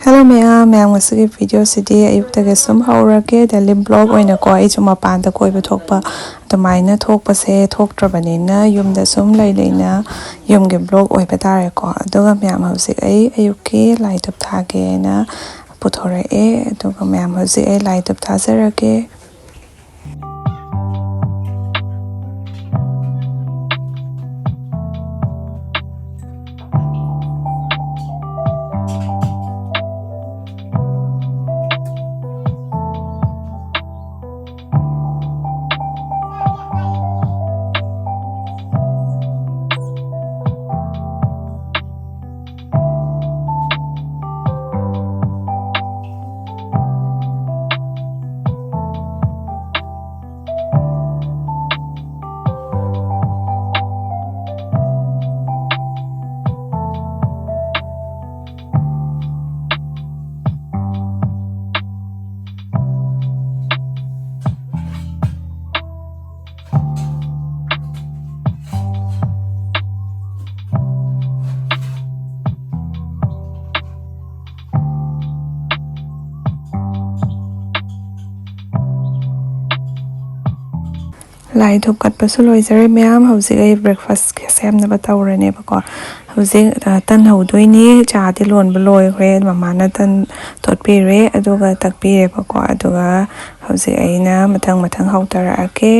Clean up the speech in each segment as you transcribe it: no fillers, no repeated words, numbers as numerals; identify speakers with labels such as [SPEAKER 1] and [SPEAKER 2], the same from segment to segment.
[SPEAKER 1] Hello ma'am ngasi video sidi ayukta ge sum haurake daily blog oina ko ai chuma panda koi ba thokpa adamaina thokpa se thoktrabanina yumda sum leina yum ge blog oi ba tare ko aduga ma'am hausi ai ayuki light up thage na puthore e aduga ma'am hausi ai light up thasarake lai thup kat pasu loizare ma'am hausi ai breakfast sem na batawre ne bako hausi tan haudoi ni cha ti lon bloi khre mama na tan tot pi re aduga tak pi re bako aduga hausi ai na mathang hautara ake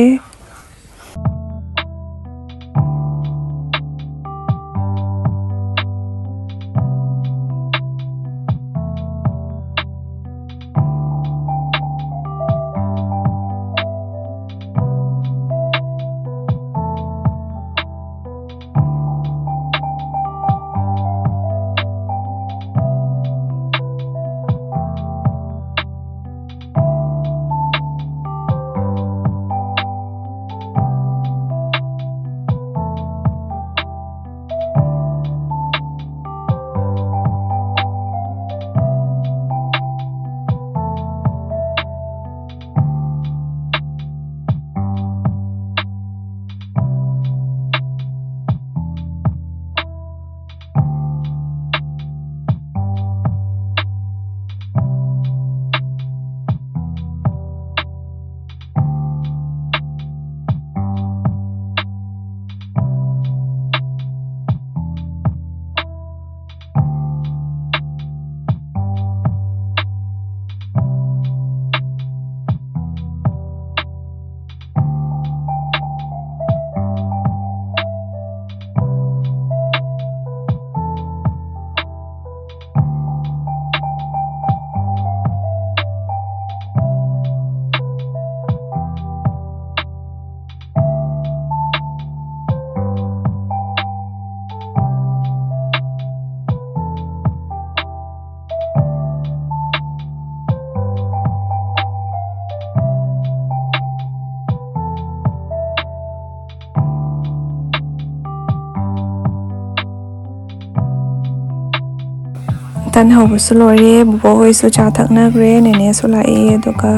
[SPEAKER 1] tan hausu lore bo hoi su cha thakna gre nene su la e aduga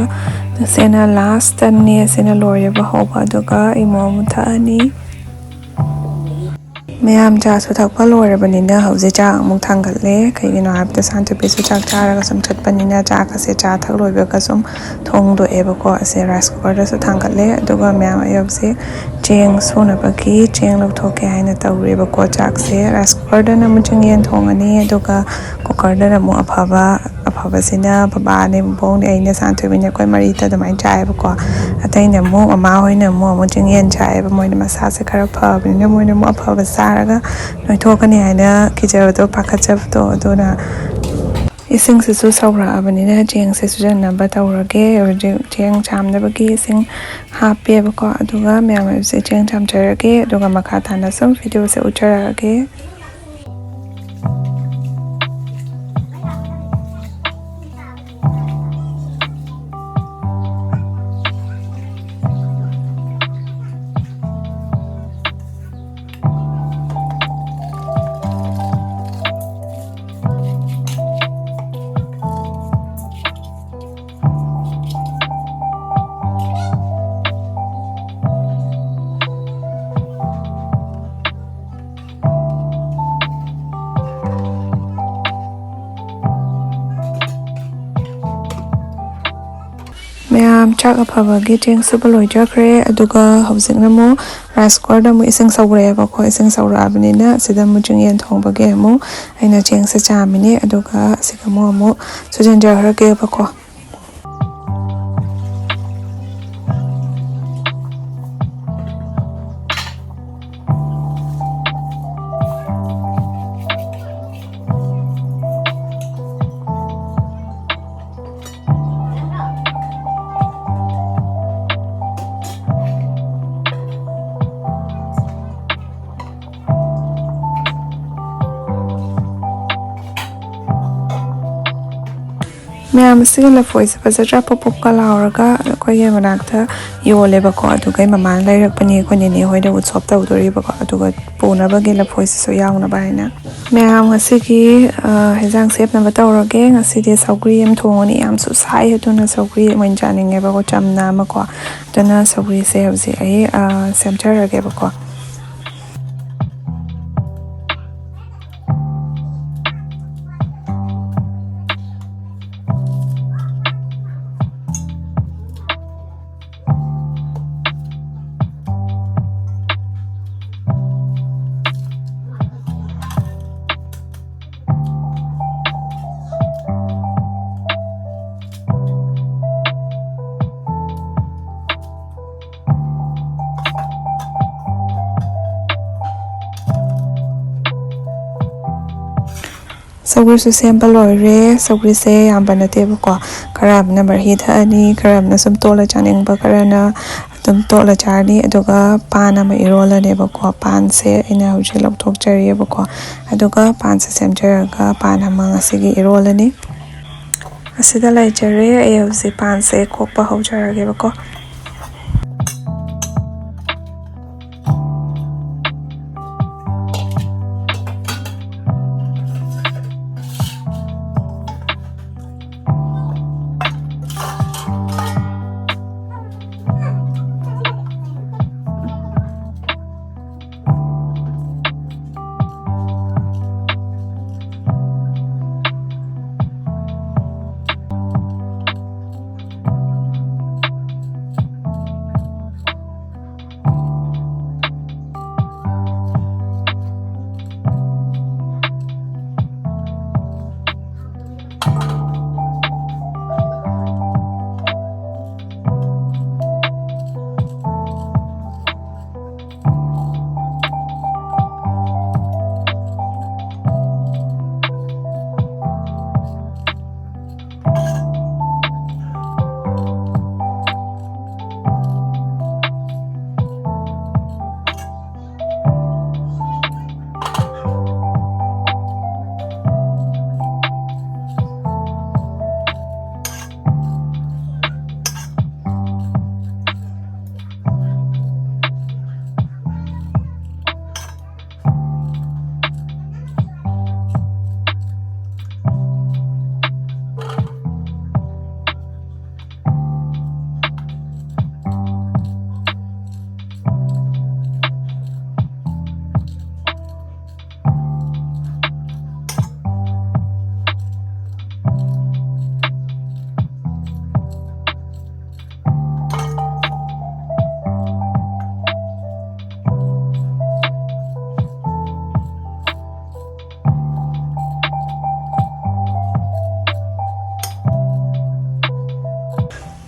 [SPEAKER 1] sena last tan ne sena lore ba hoba aduga imo mutha ani Mayam cha su thakpa lore banina hausi cha amuk thangatle kaigino habta santu pe su chak charaga sum chatpanina cha ka se cha thak loiba ka sum thong do eba ko ase rice cooker da su thangatle aduga mayam ayob se cheng suna baki cheng lok thoke haina tawreba ko chak se rice cooker da na muching yen thongani aduga cooker da na mu afaba sina baba ne bong ne aina santu bina koi marita da mai chai ba ko ataina mu mama hoina mu muching yen chai ba moina masa se khara pha bina moina mu afaba saraga noi thokani haina kijaro to pakachab to aduna ising se su saura abanina jeng se su janna batawrage jeng chamna bagi ising happy ba ko aduga myam se jeng cham charage aduga makha thana sum video se ucharage ꯃꯌꯥꯝ ꯆꯥꯛ ꯑꯐꯕꯒꯤ ꯆꯦꯡ ꯁꯨꯕ ꯂꯣꯏꯖꯈ꯭ꯔꯦ ꯑꯗꯨꯒ ꯍꯧꯖꯤꯛꯅ ꯑꯃꯨꯛ rice ꯀꯨꯀꯔꯗ ꯑꯃꯨꯛ ꯏꯁꯤꯡ ꯁꯧꯔꯛꯑꯦꯕꯀꯣ ꯏꯁꯤꯡ ꯁꯧꯔꯛꯑꯕꯅꯤꯅ ꯑꯁꯤꯗ ꯑꯃꯨꯛ ꯆꯤꯡꯌꯦꯟ ꯊꯣꯡꯕꯒꯤ ꯑꯃꯨꯛ ꯑꯩꯅ ꯆꯦꯡꯁꯦ ꯆꯥꯝꯃꯤꯅꯦ ꯑꯗꯨꯒ ꯑꯁꯤꯒ ꯑꯃꯨꯛ ꯁꯨꯖꯤꯟꯖꯈ꯭ꯔꯒꯦꯕꯀꯣ ꯃꯌꯥꯝ ꯑꯁꯤꯒꯤ ꯂꯐꯣꯏꯁꯦ ꯐꯖꯗ꯭ꯔꯥ ꯄꯣꯞ ꯄꯣꯞꯀ ꯂꯥꯎꯔꯒ ꯑꯩꯈꯣꯏꯒꯤ ꯃꯅꯥꯛꯇ ꯌꯣꯜꯂꯦꯕꯀꯣ ꯑꯗꯨꯒ ꯃꯃꯥꯅ ꯂꯩꯔꯛꯄꯅꯤ ꯑꯩꯈꯣꯏ ꯅꯦꯅꯦ ꯍꯣꯏꯗ ꯎꯠꯁꯣꯞ ꯇꯧꯗꯣꯔꯤꯕꯀꯣ ꯑꯗꯨꯒ ꯄꯨꯅꯕꯒꯤ ꯂꯐꯣꯏꯁꯤꯁꯨ ꯌꯥꯎꯅꯕ ꯍꯥꯏꯅ ꯃꯌꯥꯝ ꯉꯁꯤꯒꯤ ꯍꯦꯟꯖꯥꯡ ꯁꯦꯝꯅꯕ ꯇꯧꯔꯒꯦ ꯉꯁꯤꯗꯤ ꯁꯧꯒ꯭ꯔꯤ ꯑꯃ ꯊꯣꯡꯉꯅꯤ ꯌꯥꯝꯁꯨ ꯁꯥꯏ ꯑꯗꯨꯅ ꯁꯧꯒ꯭ꯔꯤ ꯑꯣꯏꯅ ꯆꯥꯅꯤꯡꯉꯦꯕꯀꯣ ꯆꯝꯅ ꯑꯃꯀꯣ ꯑꯗꯨꯅ ꯁꯧꯒ꯭ꯔꯤꯁꯦ ꯍꯧꯖꯤꯛ ꯑꯩ ꯁꯦꯝꯖꯔꯒꯦꯕꯀꯣ ꯁꯧꯒ꯭ꯔꯤꯁꯨ ꯁꯦꯝꯕ ꯂꯣꯏꯔꯦ ꯁꯧꯒ꯭ꯔꯤꯁꯦ ꯌꯥꯝꯕ ꯅꯠꯇꯦꯕꯀꯣ ꯈꯔ ꯑꯃꯅ ꯃꯍꯤ ꯊꯛꯑꯅꯤ ꯈꯔ ꯑꯃꯅ ꯁꯨꯝ ꯇꯣꯠꯂ ꯆꯥꯅꯤꯡꯕ ꯈꯔꯅ ꯑꯗꯨꯝ ꯇꯣꯠꯂ ꯆꯥꯔꯅꯤ ꯑꯗꯨꯒ ꯄꯥꯟ ꯑꯃ ꯏꯔꯣꯜꯂꯅꯦꯕꯀꯣ ꯄꯥꯟꯁꯦ ꯑꯩꯅ ꯍꯧꯖꯤꯛ ꯂꯧꯊꯣꯛꯆꯔꯤꯑꯕꯀꯣ ꯑꯗꯨꯒ ꯄꯥꯟꯁꯦ ꯁꯦꯝꯖꯔꯒ ꯄꯥꯟ ꯑꯃ ꯉꯁꯤꯒꯤ ꯏꯔꯣꯜꯂꯅꯤ ꯑꯁꯤꯗ ꯂꯩꯖꯔꯦ ꯑꯩ ꯍꯧꯖꯤꯛ ꯄꯥꯟꯁꯦ ꯈꯣꯛꯄ ꯍꯧꯖꯔꯒꯦꯕꯀꯣ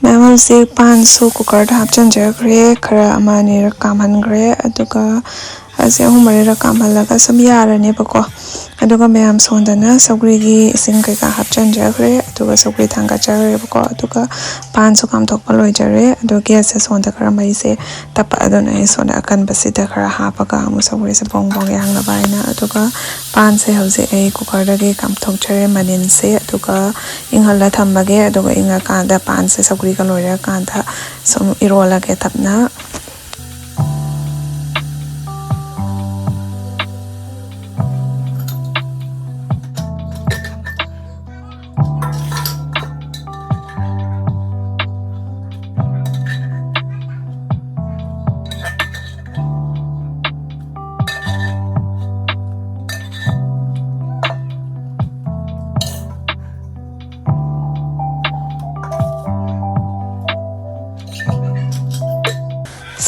[SPEAKER 1] ꯃꯌꯥꯝ ꯍꯧꯖꯤꯛ ꯄꯥꯟꯁꯨ ꯀꯨꯀꯔꯗ ꯍꯥꯞꯆꯤꯟꯖꯈ꯭ꯔꯦ ꯈꯔ ꯑꯃ ꯑꯅꯤꯔꯛ ꯀꯥꯝꯍꯟꯈ꯭ꯔꯦ ꯑꯗꯨꯒ ꯑꯁꯤ 3-4ꯔꯛ ꯀꯥꯝꯍꯜꯂꯒ ꯁꯨꯝ ꯌꯥꯔꯅꯦꯕꯀꯣ ꯑꯗꯨꯒ ꯃꯌꯥꯝ ꯁꯣꯟꯗꯅ ꯁꯧꯒ꯭ꯔꯤꯒꯤ ꯏꯁꯤꯡ ꯀꯩꯀꯥ ꯍꯥꯞꯆꯤꯟꯖꯈ꯭ꯔꯦ ꯑꯗꯨꯒ ꯁꯧꯒ꯭ꯔꯤ ꯊꯥꯡꯒꯠꯆꯈ꯭ꯔꯦꯕꯀꯣ ꯑꯗꯨꯒ ꯄꯥꯟꯁꯨ ꯀꯥꯝꯊꯣꯛꯄ ꯂꯣꯏꯖꯔꯦ ꯑꯗꯣ ꯒ꯭ꯌꯥꯁꯁꯦ ꯁꯣꯟꯗ ꯈꯔ ꯃꯩꯁꯦ ꯇꯞꯄ ꯑꯗꯨꯅ ꯑꯩ ꯁꯣꯟꯗ ꯑꯀꯟꯕꯁꯤꯗ ꯈꯔ ꯍꯥꯞꯄꯒ ꯑꯃꯨꯛ ꯁꯧꯒ꯭ꯔꯤꯁꯦ ꯕꯣꯡ ꯕꯣꯡ ꯌꯥꯡꯅꯕ ꯍꯥꯏꯅ ꯑꯗꯨꯒ ꯄꯥꯟꯁꯦ ꯍꯧꯖꯤꯛ ꯑꯩ ꯀꯨꯀꯔꯗꯒꯤ ꯀꯥꯝꯊꯣꯛꯆꯔꯦ ꯃꯅꯤꯟꯁꯦ ꯑꯗꯨꯒ ꯏꯪꯍꯜꯂ ꯊꯝꯃꯒꯦ ꯑꯗꯨꯒ ꯏꯪꯉꯀꯥꯟꯗ ꯄꯥꯟꯁꯦ ꯁꯧꯒ꯭ꯔꯤꯒ ꯂꯣꯏꯔꯀꯥꯟꯗ ꯁꯨꯝ ꯏꯔꯣꯜꯂꯒꯦ ꯇꯞꯅ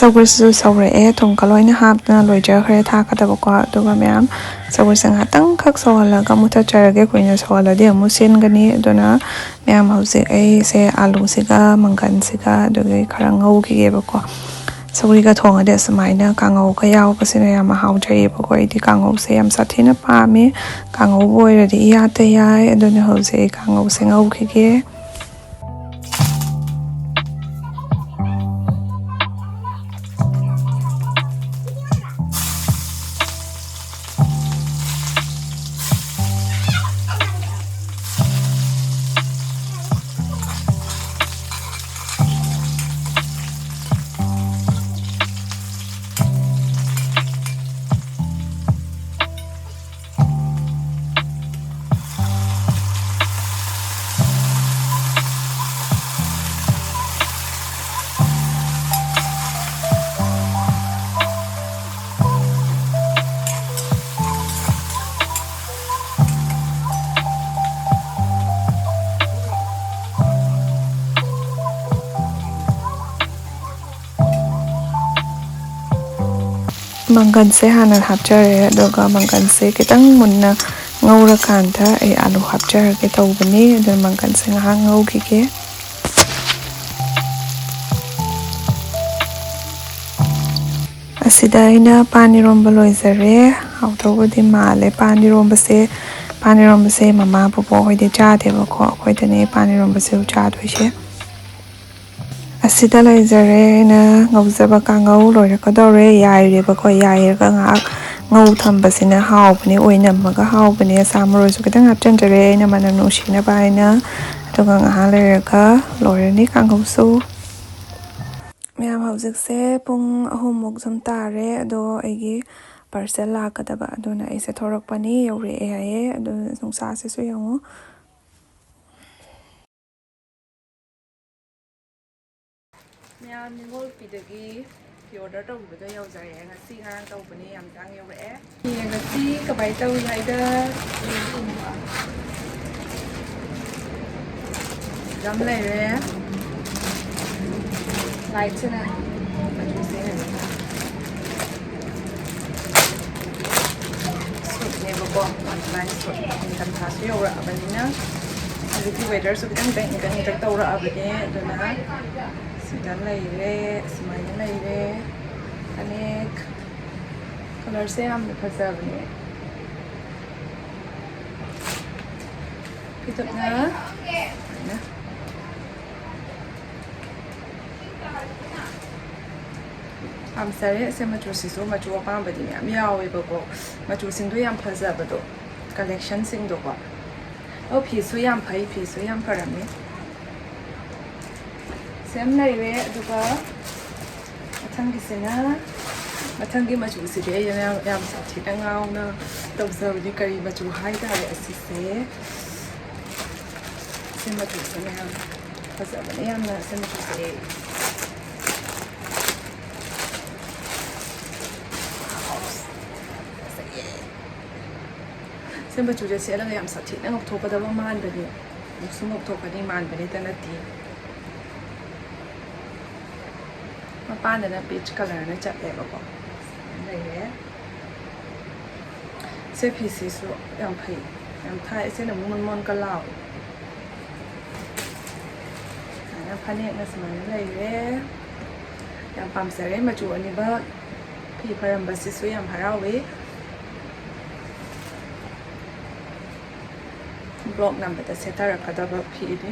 [SPEAKER 1] ꯁꯧꯒ꯭ꯔꯤꯁꯤꯁꯨ ꯁꯧꯔꯛꯑꯦ ꯊꯨꯝ ꯂꯣꯏꯅ ꯍꯥꯞꯇꯅ ꯂꯣꯏꯖꯈ꯭ꯔꯦ ꯊꯥꯛꯀꯗꯕꯀꯣ ꯑꯗꯨꯒ ꯃꯌꯥꯝ ꯁꯧꯒ꯭ꯔꯤꯁꯦ ꯉꯥꯛꯇꯪꯈꯛ ꯁꯧꯍꯜꯂꯒ ꯃꯨꯊꯠꯆꯔꯒꯦ ꯀꯨꯏꯅ ꯁꯧꯍꯜꯂꯗꯤ ꯑꯃꯨꯛ ꯁꯤꯟꯒꯅꯤ ꯑꯗꯨꯅ ꯃꯌꯥꯝ ꯍꯧꯖꯤꯛ ꯑꯩꯁꯦ ꯑꯥꯂꯨꯁꯤꯒ ꯃꯪꯒꯟꯁꯤꯒ ꯑꯗꯨꯒꯤ ꯈꯔ ꯉꯧꯈꯤꯒꯦꯕꯀꯣ ꯁꯧꯒ꯭ꯔꯤꯒ ꯊꯣꯡꯉꯗꯤ ꯑꯁꯨꯃꯥꯏꯅ ꯀꯥꯡꯉꯧꯒ ꯌꯥꯎꯕꯁꯤꯅ ꯌꯥꯝ ꯍꯥꯎꯖꯩꯌꯦꯕꯀꯣ ꯑꯩꯗꯤ ꯀꯥꯡꯉꯧꯁꯦ ꯌꯥꯝ ꯁꯥꯊꯤꯅ ꯄꯥꯝꯃꯦ ꯀꯥꯡꯉꯧꯕꯨ ꯑꯣꯏꯔꯗꯤ ꯏꯌꯥꯠꯇ ꯌꯥꯏ ꯑꯗꯨꯅ ꯍꯧꯖꯤꯛ ꯑꯩ ꯀꯥꯡꯉꯧꯁꯦ ꯉꯧꯈꯤꯒꯦ ꯃꯪꯒꯟꯁꯦ ꯍꯥꯟꯅ ꯍꯥꯞꯆꯔꯦ ꯑꯗꯨꯒ ꯃꯪꯒꯟꯁꯦ ꯈꯤꯇꯪ ꯃꯨꯟꯅ ꯉꯧꯔꯀꯥꯟꯗ ꯑꯩ ꯑꯥꯂꯨ ꯍꯥꯞꯆꯔꯒꯦ ꯇꯧꯕꯅꯤ ꯑꯗꯨꯅ ꯃꯪꯒꯟꯁꯦ ꯉꯥꯏꯍꯥꯛ ꯉꯧꯈꯤꯒꯦ ꯑꯁꯤꯗ ꯑꯩꯅ ꯄꯥꯟ ꯏꯔꯣꯝꯕ ꯂꯣꯏꯖꯔꯦ ꯍꯥꯎꯗꯧꯕꯗꯤ ꯃꯥꯜꯂꯦ ꯄꯥꯟ ꯏꯔꯣꯝꯕꯁꯦ ꯃꯃꯥ ꯕꯣꯕꯣꯛ ꯍꯣꯏꯗꯤ ꯆꯥꯗꯦꯕꯀꯣ ꯑꯩꯈꯣꯏꯗꯅꯦ ꯄꯥꯟ ꯏꯔꯣꯝꯕꯁꯦ ꯆꯥꯗꯣꯏꯁꯦ ꯑꯁꯤꯗ ꯂꯩꯖꯔꯦ ꯑꯩꯅ ꯉꯧꯖꯕ ꯀꯥꯡꯉꯧ ꯂꯣꯏꯔꯛꯀꯗꯧꯔꯦ ꯌꯥꯏꯔꯦꯕꯀꯣ ꯌꯥꯏꯔꯒ ꯉꯥꯏꯍꯥꯛ ꯉꯧ ꯊꯝꯕꯁꯤꯅ ꯍꯥꯎꯕꯅꯦ ꯑꯣꯏꯅꯝꯃꯒ ꯍꯥꯎꯕꯅꯦ ꯁꯥ ꯃꯔꯣꯏꯁꯨ ꯈꯤꯇꯪ ꯍꯥꯞꯆꯤꯟꯖꯔꯦ ꯑꯩꯅ ꯃꯅꯝ ꯅꯨꯡꯁꯤꯅꯕ ꯍꯥꯏꯅ ꯑꯗꯨꯒ ꯉꯥꯏꯍꯥꯛ ꯂꯩꯔꯒ ꯂꯣꯏꯔꯅꯤ ꯀꯥꯡꯍꯧꯁꯨ ꯃꯌꯥꯝ ꯍꯧꯖꯤꯛꯁꯦ ꯄꯨꯡ 3 ꯁꯨꯝ ꯇꯥꯔꯦ ꯑꯗꯣ ꯑꯩꯒꯤ ꯄꯥꯔꯁꯦꯜ ꯂꯥꯛꯀꯗꯕ ꯑꯗꯨꯅ ꯑꯩꯁꯦ ꯊꯣꯔꯛꯄꯅꯤ ꯌꯧꯔꯛꯑꯦ ꯍꯥꯏꯌꯦ ꯑꯗꯨ ꯅꯨꯡꯁꯥꯁꯤꯁꯨ ꯌꯦꯡꯉꯨ ꯃꯌꯥꯝ ꯅꯤꯡꯉꯣꯜ ꯐꯤꯗꯒꯤ ꯐꯤ ꯑꯣꯔꯗꯔ ꯇꯧꯕꯗꯣ ꯌꯧꯖꯔꯛꯑꯦ ꯉꯁꯤ ꯉꯔꯥꯡ ꯇꯧꯕꯅꯤ ꯌꯥꯝ ꯇꯥꯡ ꯌꯧꯔꯛꯑꯦ ꯉꯁꯤ ꯀꯃꯥꯏꯅ ꯇꯧꯏ ꯍꯥꯏꯗ ꯌꯥꯝ ꯂꯩꯔꯦ ꯂꯥꯏꯠꯁꯤꯅ ꯁꯨꯠꯅꯦꯕꯀꯣ ꯑꯗꯨꯃꯥꯏꯅ ꯁꯨꯠ ꯅꯤꯡꯊꯝꯊꯥꯁꯨ ꯌꯧꯔꯛꯑꯕꯅꯤꯅ ꯍꯧꯖꯤꯛꯇꯤ ꯋꯦꯗꯔꯁꯨ ꯈꯤꯇꯪ ꯏꯪꯇꯛ ꯇꯧꯔꯛꯑꯕꯅꯦ ꯑꯗꯨꯅ ꯁꯤꯗ ꯂꯩꯔꯦ ꯁꯨꯃꯥꯏꯅ ꯂꯩꯔꯦ ꯐꯅꯦꯛ ꯀꯂꯔꯁꯦ ꯌꯥꯝꯅ ꯐꯖꯕꯅꯦ ꯐꯤꯗꯛꯅ ꯄꯥꯝꯖꯔꯦ ꯑꯁꯦ ꯃꯆꯨꯁꯤꯁꯨ ꯃꯆꯨ ꯑꯄꯥꯝꯕꯗꯤ ꯃꯌꯥꯝ ꯌꯥꯎꯋꯦꯕꯀꯣ ꯃꯆꯨꯁꯤꯡꯗꯣ ꯌꯥꯝ ꯐꯖꯕꯗꯣ ꯀꯂꯦꯛꯁꯟꯁꯤꯡꯗꯣꯀꯣ ꯐꯤꯁꯨ ꯌꯥꯝ ꯐꯩ ꯐꯤꯁꯨ ꯌꯥꯝ ꯐꯔꯝꯃꯤ ꯁꯦꯝ ꯂꯩꯔꯦ ꯑꯗꯨꯒ ꯃꯊꯪꯒꯤ ꯃꯆꯨꯁꯤꯗꯤ ꯑꯩꯅ ꯌꯥꯝ ꯁꯥꯊꯤꯅ ꯉꯥꯎꯅ ꯇꯧꯖꯕꯗꯤ ꯀꯔꯤ ꯃꯆꯨ ꯍꯥꯏꯇꯥꯔꯦ ꯑꯁꯤꯁꯦ ꯁꯤ ꯃꯆꯨꯁꯤꯅ ꯌꯥꯝ ꯐꯖꯕꯅꯦ ꯌꯥꯝꯅ ꯁꯤ ꯃꯆꯨꯁꯦ ꯁꯤ ꯃꯆꯨꯁꯦ ꯁꯦꯠꯂꯒ ꯌꯥꯝ ꯁꯥꯊꯤꯅ ꯉꯧꯊꯣꯛꯀꯗꯕ ꯃꯥꯟꯕꯅꯦ ꯑꯃꯨꯛꯁꯨ ꯉꯧꯊꯣꯛꯀꯅꯤ ꯃꯥꯟꯕꯅꯤꯇ ꯅꯠꯇꯦ ꯃꯄꯥꯟꯗꯅ ꯄꯤꯆ ꯀꯂꯔꯅ ꯆꯠꯂꯦꯕꯀꯣ ꯂꯩꯔꯦ ꯁꯤ ꯐꯤꯁꯤꯁꯨ ꯌꯥꯝ ꯐꯩ ꯌꯥꯝ ꯊꯥꯏ ꯁꯤꯅ ꯑꯃꯨꯛ ꯃꯣꯟꯀ ꯂꯥꯎꯋꯦ ꯐꯅꯦꯛꯅ ꯁꯨꯃꯥꯏꯅ ꯂꯩꯔꯦ ꯌꯥꯝ ꯄꯥꯝꯖꯔꯦ ꯃꯆꯨ ꯑꯅꯤꯃꯛ ꯐꯤ ꯐꯔꯝꯕꯁꯤꯁꯨ ꯌꯥꯝ ꯍꯔꯥꯎꯋꯤ ꯕ꯭ꯂꯣꯛ ꯅꯝꯕꯗ ꯁꯦꯠꯊꯔꯛꯀꯗꯕ ꯐꯤꯅꯤ